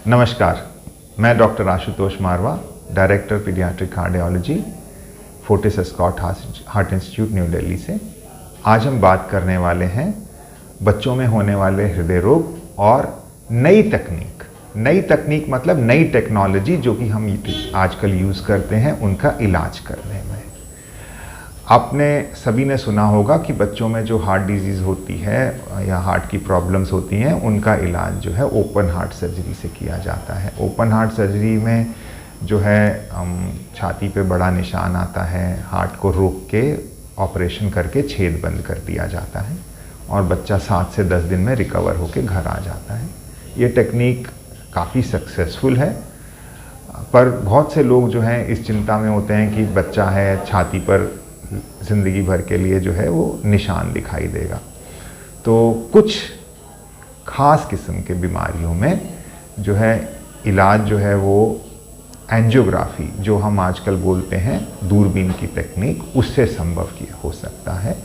नमस्कार, मैं doctor Ashutosh Marwah, director pediatric cardiology, Fortis Escorts heart institute new Delhi से। आज हम बात करने वाले हैं बच्चों में होने वाले हृदय रोग और नई तकनीक मतलब नई टेक्नोलॉजी जो कि हम आजकल यूज़ करते हैं उनका इलाज करने में। आपने सभी ने सुना होगा कि बच्चों में जो हार्ट डिजीज़ होती है या हार्ट की प्रॉब्लम्स होती हैं उनका इलाज जो है ओपन हार्ट सर्जरी से किया जाता है। ओपन हार्ट सर्जरी में जो है छाती पे बड़ा निशान आता है, हार्ट को रोक के ऑपरेशन करके छेद बंद कर दिया जाता है और बच्चा 7 से 10 दिन में रिकवर होके घर आ जाता है। ये टेक्निक काफ़ी सक्सेसफुल है, पर बहुत से लोग जो हैं इस चिंता में होते हैं कि बच्चा है, छाती पर ज़िंदगी भर के लिए जो है वो निशान दिखाई देगा। तो कुछ ख़ास किस्म के बीमारियों में जो है इलाज जो है वो एंजियोग्राफी, जो हम आजकल बोलते हैं दूरबीन की टेक्निक, उससे संभव किया हो सकता है,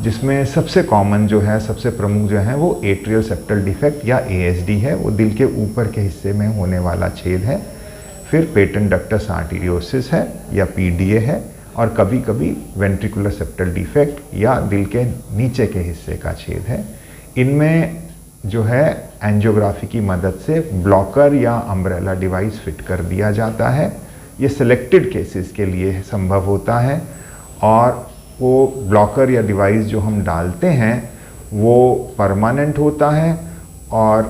जिसमें सबसे कॉमन जो है, सबसे प्रमुख जो है वो एट्रियल सेप्टल डिफेक्ट या ASD है। वो दिल के ऊपर के हिस्से में होने वाला छेद है। फिर पेटेंट डक्टस आर्टेरियोसिस है या PDA है, और कभी कभी वेंट्रिकुलर सेप्टल डिफेक्ट या दिल के नीचे के हिस्से का छेद है। इनमें जो है एंजियोग्राफी की मदद से ब्लॉकर या अम्ब्रेला डिवाइस फिट कर दिया जाता है। ये सिलेक्टेड केसेस के लिए संभव होता है, और वो ब्लॉकर या डिवाइस जो हम डालते हैं वो परमानेंट होता है और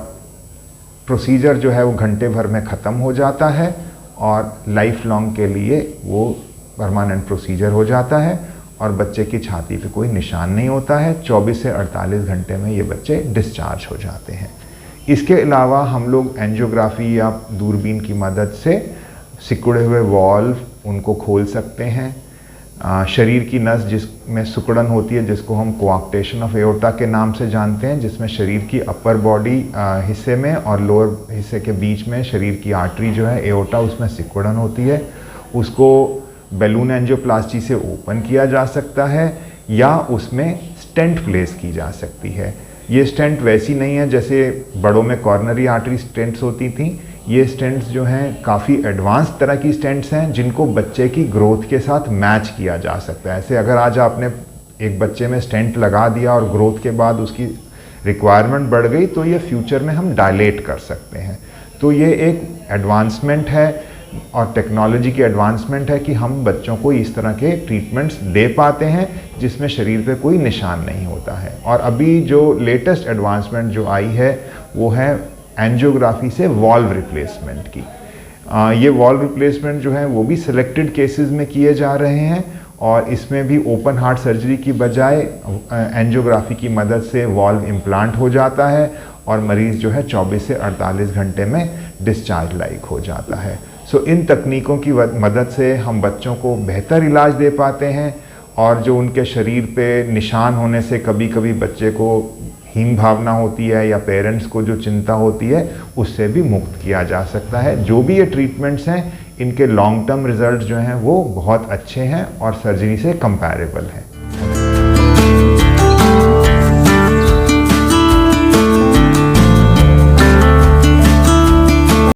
प्रोसीजर जो है वो घंटे भर में ख़त्म हो जाता है और लाइफ लॉन्ग के लिए वो परमानेंट प्रोसीजर हो जाता है और बच्चे की छाती पे कोई निशान नहीं होता है। 24 से 48 घंटे में ये बच्चे डिस्चार्ज हो जाते हैं। इसके अलावा हम लोग एंजियोग्राफी या दूरबीन की मदद से सिकुड़े हुए वॉल्व उनको खोल सकते हैं। शरीर की नस जिसमें सिकुड़न होती है, जिसको हम कोआक्टेशन ऑफ एओर्टा के नाम से जानते हैं, जिसमें शरीर की अपर बॉडी हिस्से में और लोअर हिस्से के बीच में शरीर की आर्टरी जो है एओर्टा, उसमें सिकुड़न होती है, उसको बैलून एंजियोप्लास्टी से ओपन किया जा सकता है या उसमें स्टेंट प्लेस की जा सकती है। ये स्टेंट वैसी नहीं है जैसे बड़ों में कॉर्नरी आर्टरी स्टेंट्स होती थी। ये स्टेंट्स जो हैं काफ़ी एडवांस तरह की स्टेंट्स हैं जिनको बच्चे की ग्रोथ के साथ मैच किया जा सकता है। ऐसे अगर आज आपने एक बच्चे में स्टेंट लगा दिया और ग्रोथ के बाद उसकी रिक्वायरमेंट बढ़ गई तो ये फ्यूचर में हम डायलेट कर सकते हैं। तो ये एक एडवांसमेंट है और टेक्नोलॉजी की एडवांसमेंट है कि हम बच्चों को इस तरह के ट्रीटमेंट्स दे पाते हैं जिसमें शरीर पे कोई निशान नहीं होता है। और अभी जो लेटेस्ट एडवांसमेंट जो आई है वो है एंजियोग्राफी से वॉल्व रिप्लेसमेंट की। ये वॉल्व रिप्लेसमेंट जो है वो भी सिलेक्टेड केसेस में किए जा रहे हैं और इसमें भी ओपन हार्ट सर्जरी की बजाय एंजियोग्राफी की मदद से वॉल्व इम्प्लांट हो जाता है और मरीज़ जो है 24 से 48 घंटे में डिस्चार्ज लायक हो जाता है। सो इन तकनीकों की मदद से हम बच्चों को बेहतर इलाज दे पाते हैं और जो उनके शरीर पे निशान होने से कभी कभी बच्चे को हीन भावना होती है या पेरेंट्स को जो चिंता होती है उससे भी मुक्त किया जा सकता है। जो भी ये ट्रीटमेंट्स हैं इनके लॉन्ग टर्म रिजल्ट जो हैं वो बहुत अच्छे हैं और सर्जरी से कंपैरेबल हैं।